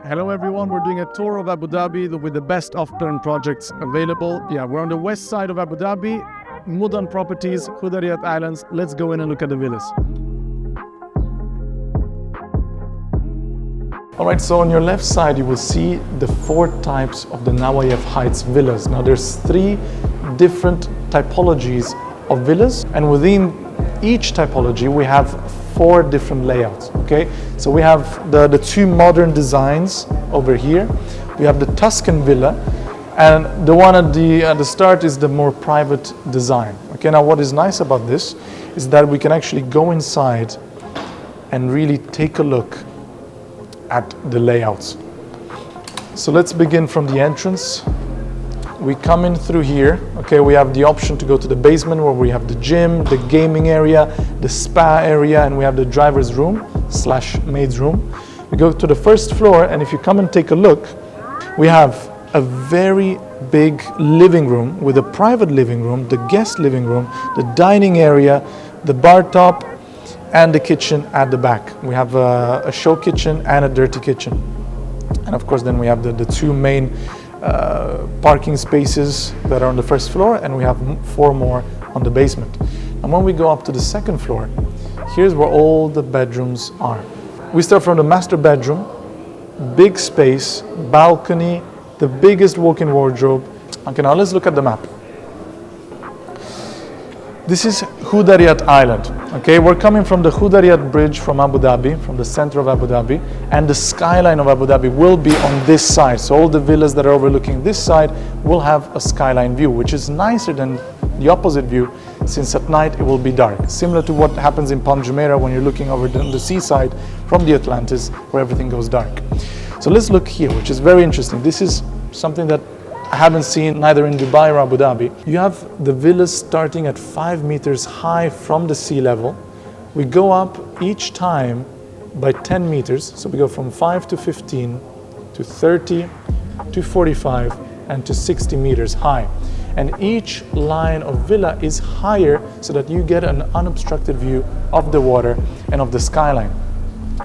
Hello everyone, we're doing a tour of Abu Dhabi with the best off-turn projects available. Yeah, we're on the west side of Abu Dhabi, Modon Properties, Hudayriyat Islands. Let's go in and look at the villas. Alright, so on your left side you will see the 4 types of the Nawayef Heights villas. Now there's 3 different typologies of villas, and within each typology we have 4 different layouts. Okay, so we have the 2 modern designs over here. We have the Tuscan villa, and the one at the start is the more private design. Okay, now what is nice about this is that we can actually go inside and really take a look at the layouts. So let's begin from the entrance. We come in through here. Okay, we have the option to go to the basement where we have the gym, the gaming area, the spa area, and we have the driver's room / maid's room. We go to the first floor, and if you come and take a look, we have a very big living room with a private living room, the guest living room, the dining area, the bar top, and the kitchen at the back. We have a show kitchen and a dirty kitchen. And of course then we have the 2 main parking spaces that are on the first floor, and we have 4 more on the basement. And when we go up to the second floor, here's where all the bedrooms are. We start from the master bedroom, big space, balcony, the biggest walk-in wardrobe. Okay, now let's look at the map. This is Hudayriyat Island. Okay, we're coming from the Hudayriyat bridge from Abu Dhabi, from the center of Abu Dhabi, and the skyline of Abu Dhabi will be on this side. So all the villas that are overlooking this side will have a skyline view, which is nicer than the opposite view, since at night it will be dark. Similar to what happens in Palm Jumeirah when you're looking over the seaside from the Atlantis, where everything goes dark. So let's look here, which is very interesting. This is something that I haven't seen neither in Dubai or Abu Dhabi. You have the villas starting at 5 meters high from the sea level. We go up each time by 10 meters. So we go from 5 to 15 to 30 to 45 and to 60 meters high. And each line of villa is higher so that you get an unobstructed view of the water and of the skyline.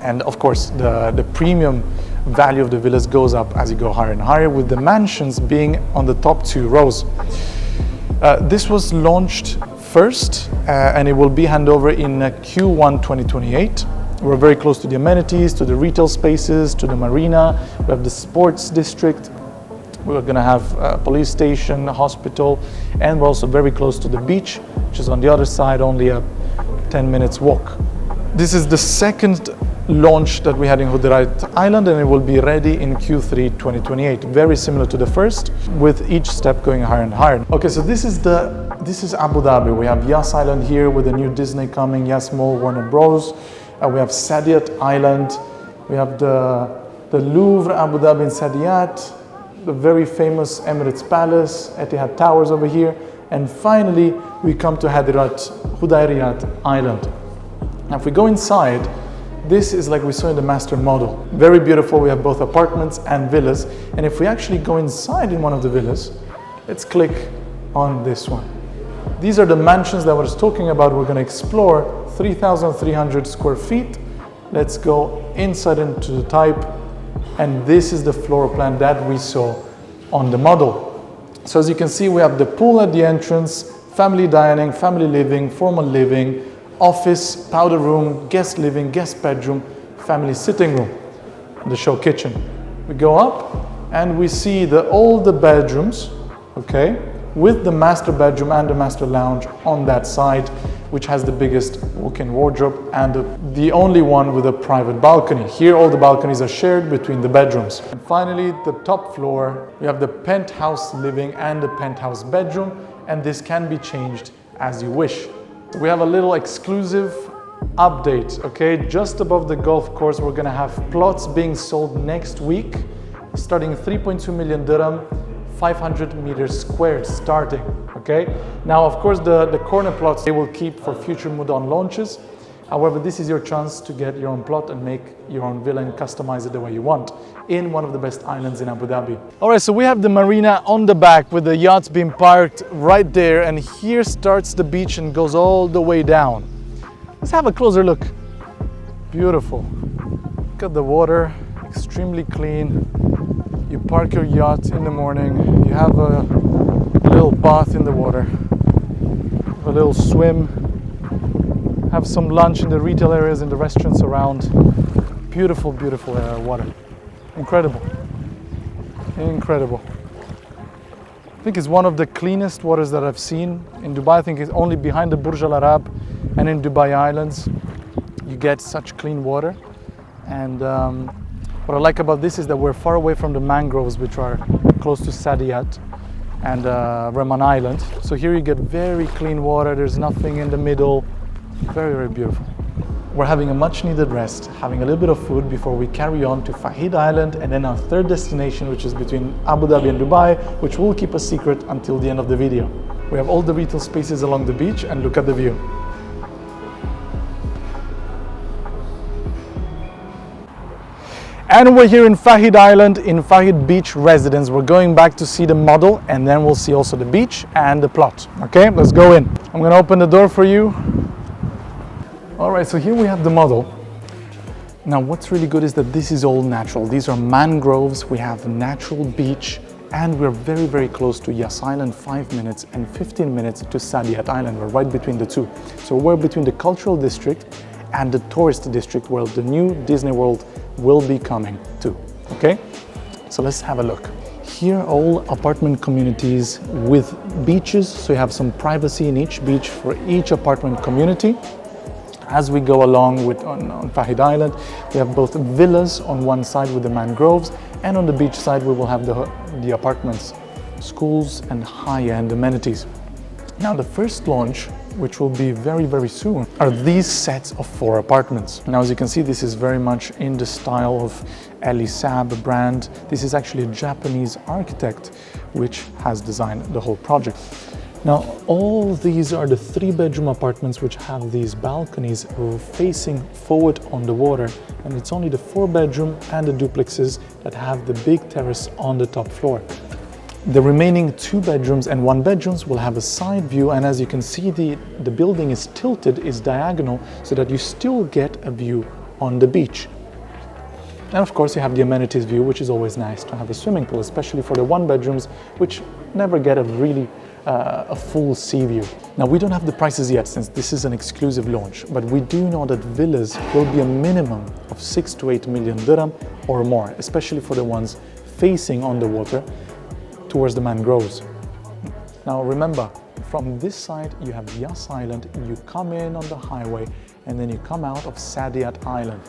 And of course, the premium value of the villas goes up as you go higher and higher, with the mansions being on the top 2 rows. This was launched first and it will be handed over in Q1 2028. We're very close to the amenities, to the retail spaces, to the marina. We have the sports district. We're going to have a police station, a hospital, and we're also very close to the beach, which is on the other side, only a 10 minutes walk. This is the second launch that we had in Hudayriyat Island, and it will be ready in Q3 2028. Very similar to the first, with each step going higher and higher. Okay, so this is Abu Dhabi. We have Yas Island here with the new Disney coming, Yas Mall, Warner Bros. We have Saadiyat Island. We have the Louvre Abu Dhabi in Saadiyat, the very famous Emirates Palace, Etihad Towers over here, and finally we come to Hudayriyat Island. Now if we go inside, this is like we saw in the master model. Very beautiful. We have both apartments and villas. And if we actually go inside in one of the villas, let's click on this one. These are the mansions that I was talking about. We're going to explore 3,300 square feet. Let's go inside into the type. And this is the floor plan that we saw on the model. So as you can see, we have the pool at the entrance, family dining, family living, formal living, office, powder room, guest living, guest bedroom, family sitting room, the show kitchen. We go up and we see all the bedrooms, okay, with the master bedroom and the master lounge on that side, which has the biggest walk-in wardrobe and the only one with a private balcony. Here all the balconies are shared between the bedrooms. And finally, the top floor, we have the penthouse living and the penthouse bedroom, and this can be changed as you wish. We have a little exclusive update, okay? Just above the golf course, we're gonna have plots being sold next week, starting 3.2 million dirham, 500 meters squared starting, okay? Now, of course, the corner plots, they will keep for future Modon launches. However, this is your chance to get your own plot and make your own villa and customize it the way you want in one of the best islands in Abu Dhabi. All right, so we have the marina on the back with the yachts being parked right there, and here starts the beach and goes all the way down. Let's have a closer look. Beautiful. Look at the water, extremely clean. You park your yacht in the morning, you have a little bath in the water, a little swim, have some lunch in the retail areas, in the restaurants around. Beautiful, beautiful water. Incredible. Incredible. I think it's one of the cleanest waters that I've seen in Dubai. I think it's only behind the Burj Al Arab and in Dubai Islands you get such clean water. And what I like about this is that we're far away from the mangroves, which are close to Sadiyat and Rahman Island. So here you get very clean water. There's nothing in the middle. Very, very beautiful. We're having a much needed rest, having a little bit of food before we carry on to Fahid Island and then our third destination, which is between Abu Dhabi and Dubai, which will keep a secret until the end of the video. We have all the retail spaces along the beach and look at the view. And we're here in Fahid Island, in Fahid Beach Residence. We're going back to see the model and then we'll see also the beach and the plot. Okay, let's go in. I'm gonna open the door for you. All right, so here we have the model. Now what's really good is that this is all natural. These are mangroves, we have natural beach, and we're very, very close to Yas Island, 5 minutes, and 15 minutes to Sadiyat Island. We're right between the two. So we're between the cultural district and the tourist district where the new Disney World will be coming to, okay? So let's have a look. Here all apartment communities with beaches, so you have some privacy in each beach for each apartment community. As we go along on Fahid Island, we have both villas on one side with the mangroves, and on the beach side we will have the apartments, schools and high-end amenities. Now the first launch, which will be very, very soon, are these sets of 4 apartments. Now as you can see, this is very much in the style of Elisab brand. This is actually a Japanese architect which has designed the whole project. Now, all these are the 3-bedroom apartments which have these balconies facing forward on the water, and it's only the 4-bedroom and the duplexes that have the big terrace on the top floor. The remaining 2 bedrooms and 1 bedrooms will have a side view, and as you can see, the building is tilted, is diagonal, so that you still get a view on the beach. And of course you have the amenities view, which is always nice to have a swimming pool, especially for the 1 bedrooms, which never get a really a full sea view. Now we don't have the prices yet since this is an exclusive launch, but we do know that villas will be a minimum of 6 to 8 million dirham or more, especially for the ones facing on the water towards the mangroves. Now remember, from this side you have Yas Island, you come in on the highway and then you come out of Sadiyat Island.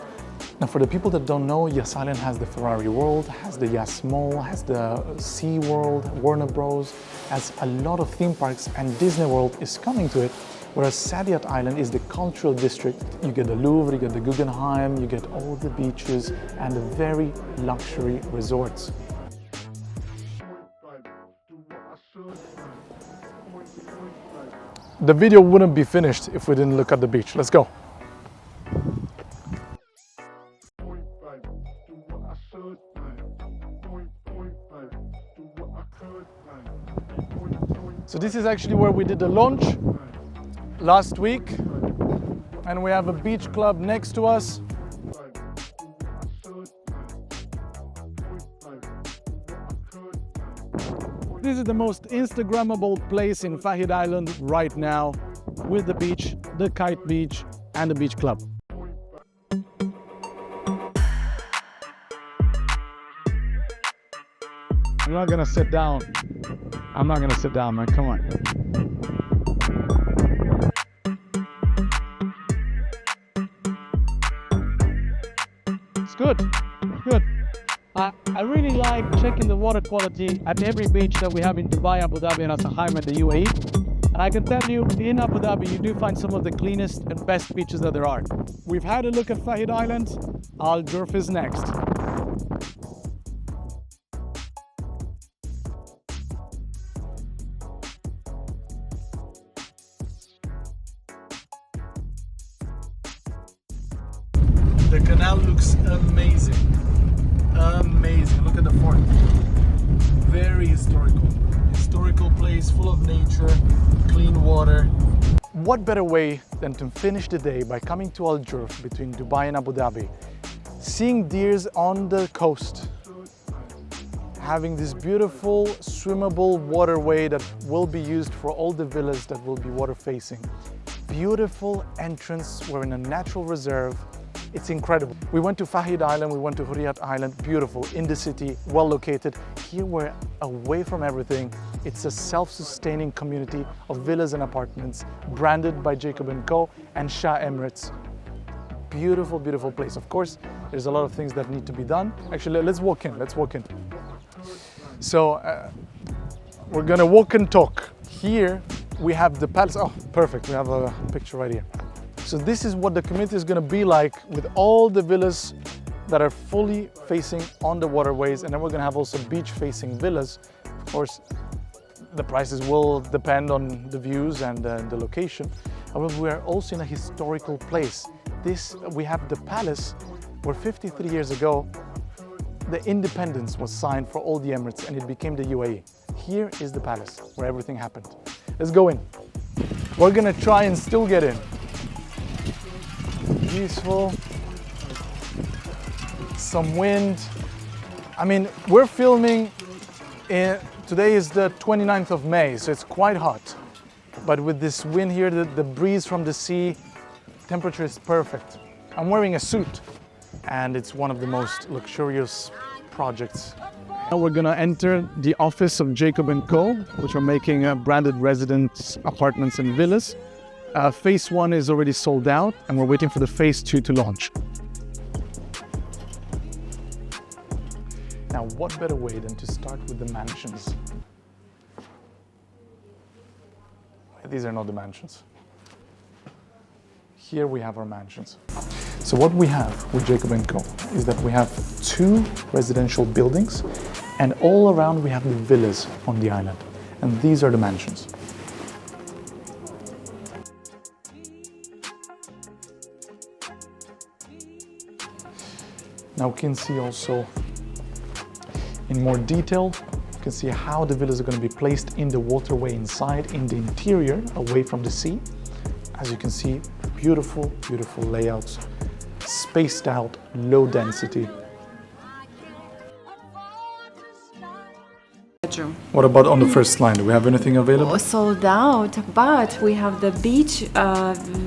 Now for the people that don't know, Yas Island has the Ferrari World, has the Yas Mall, has the Sea World, Warner Bros, has a lot of theme parks, and Disney World is coming to it, whereas Sadiyat Island is the cultural district. You get the Louvre, you get the Guggenheim, you get all the beaches and the very luxury resorts. The video wouldn't be finished if we didn't look at the beach. Let's go. So this is actually where we did the launch last week, and we have a beach club next to us. This is the most Instagrammable place in Fahid Island right now, with the beach, the kite beach and the beach club. I'm not gonna sit down. I'm not gonna sit down, man, come on. It's good, good. I really like checking the water quality at every beach that we have in Dubai, Abu Dhabi and As and the UAE. And I can tell you, in Abu Dhabi, you do find some of the cleanest and best beaches that there are. We've had a look at Fahid Island. Al Jurf is next. The canal looks amazing. Amazing. Look at the fort. Very historical. Historical place full of nature, clean water. What better way than to finish the day by coming to Al Jurf between Dubai and Abu Dhabi, seeing deers on the coast, having this beautiful swimmable waterway that will be used for all the villas that will be water facing. Beautiful entrance, we're in a natural reserve. It's incredible. We went to Fahid Island, we went to Hudayriyat Island, beautiful, in the city, well located. Here we're away from everything. It's a self-sustaining community of villas and apartments, branded by Jacob & Co. and Shah Emirates. Beautiful, beautiful place. Of course, there's a lot of things that need to be done. Actually, let's walk in. So, we're gonna walk and talk. Here, we have the palace. Oh, perfect, we have a picture right here. So this is what the community is gonna be like with all the villas that are fully facing on the waterways, and then we're gonna have also beach-facing villas. Of course, the prices will depend on the views and the location. However, we are also in a historical place. We have the palace where 53 years ago, the independence was signed for all the Emirates and it became the UAE. Here is the palace where everything happened. Let's go in. We're gonna try and still get in. Peaceful, some wind. I mean, we're filming, today is the 29th of May, so it's quite hot. But with this wind here, the breeze from the sea, temperature is perfect. I'm wearing a suit and it's one of the most luxurious projects. Now we're gonna enter the office of Jacob & Co., which are making branded residence apartments and villas. Phase 1 is already sold out and we're waiting for the phase 2 to launch. Now, what better way than to start with the mansions? These are not the mansions. Here we have our mansions. So what we have with Jacob & Co. is that we have 2 residential buildings and all around we have the villas on the island. And these are the mansions. Now we can see also in more detail, you can see how the villas are going to be placed in the waterway inside, in the interior, away from the sea. As you can see, beautiful, beautiful layouts, spaced out, low density. Bedroom. What about on the first line? Do we have anything available? Sold out, but we have the beach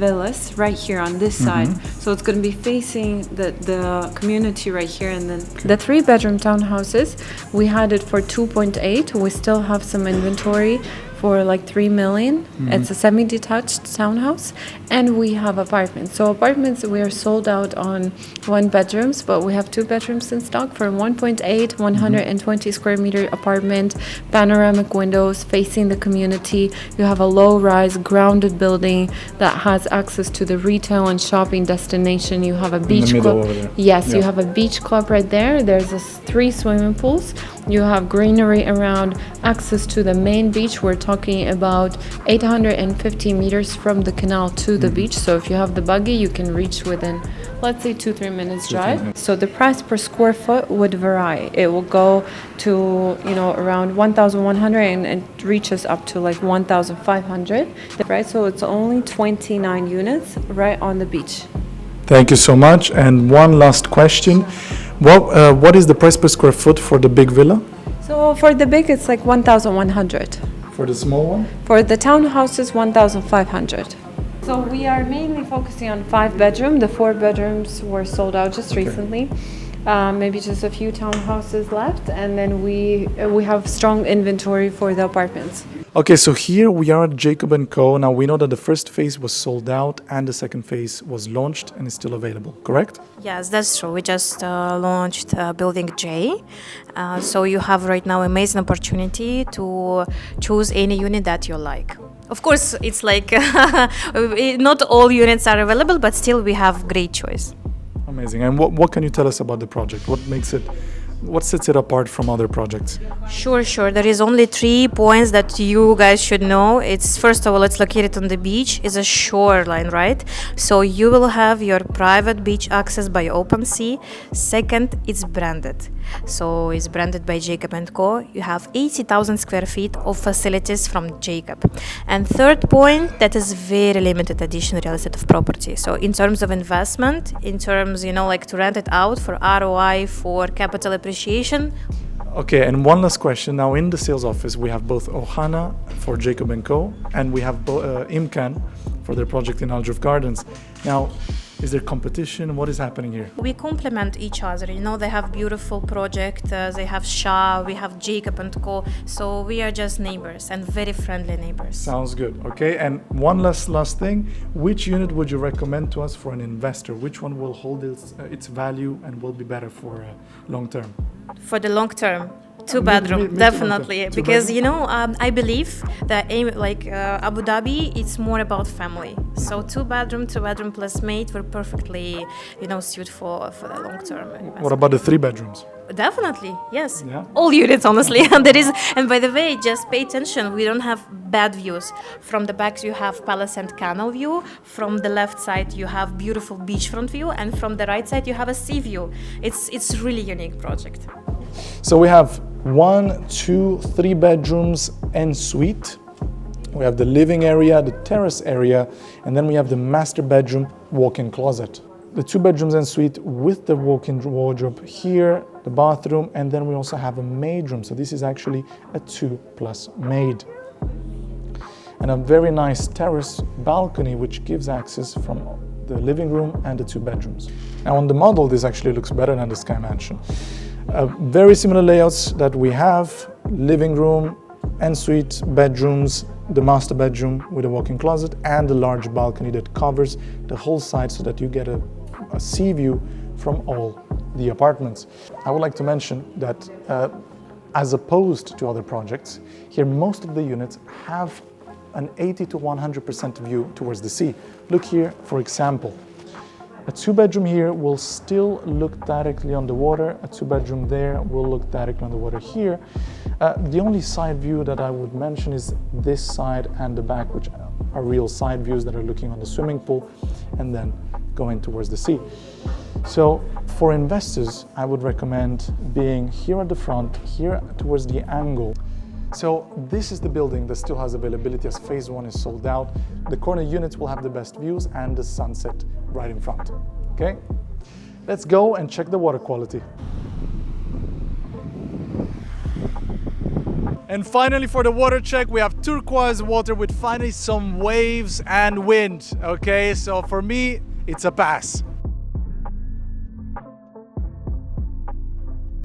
villas right here on this side. So it's going to be facing the community right here, and then the 3-bedroom townhouses, we had it for 2.8. We still have some inventory for like 3 million. It's a semi-detached townhouse, and we have apartments. So apartments, we are sold out on 1 bedrooms, but we have 2 bedrooms in stock for 1.8, 120 square meter apartment, panoramic windows facing the community. You have a low-rise grounded building that has access to the retail and shopping destination. You have a beach club. Yes, you have a beach club right there. There's 3 swimming pools. You have greenery around, access to the main beach. We're talking about 850 meters from the canal to the beach. So if you have the buggy, you can reach within, let's say, 2-3 minutes drive. So the price per square foot would vary. It will go to, around 1,100 and it reaches up to like 1,500. Right? So it's only 29 units right on the beach. Thank you so much. And one last question. What is the price per square foot for the big villa? So for the big, it's like 1,100. For the small one? For the townhouses, 1,500. So we are mainly focusing on 5-bedroom. The 4 bedrooms were sold out just recently. Maybe just a few townhouses left, and then we have strong inventory for the apartments. Okay, so here we are at Jacob & Co. Now we know that the first phase was sold out and the second phase was launched and is still available, correct? Yes, that's true. We just launched Building J. So you have right now amazing opportunity to choose any unit that you like. Of course, it's like not all units are available, but still we have great choice. Amazing. And what can you tell us about the project? What sets it apart from other projects? Sure. There is only 3 points that you guys should know. It's first of all, it's located on the beach. It's a shoreline, right? So you will have your private beach access by open sea. Second, it's branded. So it's branded by Jacob & Co. You have 80,000 square feet of facilities from Jacob. And third point, that is very limited edition real estate of property. So in terms of investment, in terms, like to rent it out for ROI, for capital appreciation. Okay, and one last question. Now in the sales office, we have both Ohana for Jacob & Co. and we have Imkan for their project in Aljuf Gardens. Now, is there competition? What is happening here? We complement each other. They have beautiful project. They have Shah, we have Jacob & Co. So we are just neighbors and very friendly neighbors. Sounds good. Okay, and one last thing. Which unit would you recommend to us for an investor? Which one will hold its value and will be better for long term? For the long term, two bedroom, definitely. Because I believe that Abu Dhabi, it's more about family. So two bedroom plus maid were perfectly, suited for the long term. What about the 3 bedrooms? Definitely, yes. Yeah. All units, honestly. And by the way, just pay attention. We don't have bad views. From the back, you have palace and canal view. From the left side, you have beautiful beachfront view, and from the right side, you have a sea view. It's really unique project. So we have 1, 2, 3 bedrooms en suite. We have the living area, the terrace area, and then we have the master bedroom walk-in closet. The 2 bedrooms en suite with the walk-in wardrobe here, the bathroom, and then we also have a maid room. So this is actually a 2+ maid. And a very nice terrace balcony which gives access from the living room and the 2 bedrooms. Now on the model, this actually looks better than the Sky Mansion. Very similar layouts that we have: living room, ensuite bedrooms, the master bedroom with a walk-in closet, and a large balcony that covers the whole side so that you get a sea view from all the apartments. I would like to mention that as opposed to other projects, here most of the units have an 80 to 100% view towards the sea. Look here, for example. A 2-bedroom here will still look directly on the water. A 2-bedroom there will look directly on the water here. The only side view that I would mention is this side and the back, which are real side views that are looking on the swimming pool and then going towards the sea. So for investors, I would recommend being here at the front, here towards the angle. So this is the building that still has availability as phase 1 is sold out. The corner units will have the best views and the sunset right in front. Okay, let's go and check the water quality. And finally, for the water check, we have turquoise water with finally some waves and wind. Okay, so for me, it's a pass.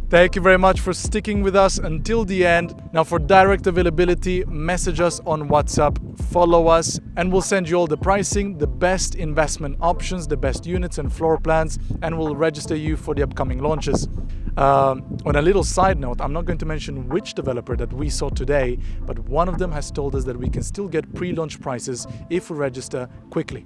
Thank you very much for sticking with us until the end. Now for direct availability, message us on WhatsApp, follow us, and we'll send you all the pricing, the best investment options, the best units and floor plans, and we'll register you for the upcoming launches. On a little side note, I'm not going to mention which developer that we saw today, but one of them has told us that we can still get pre-launch prices if we register quickly.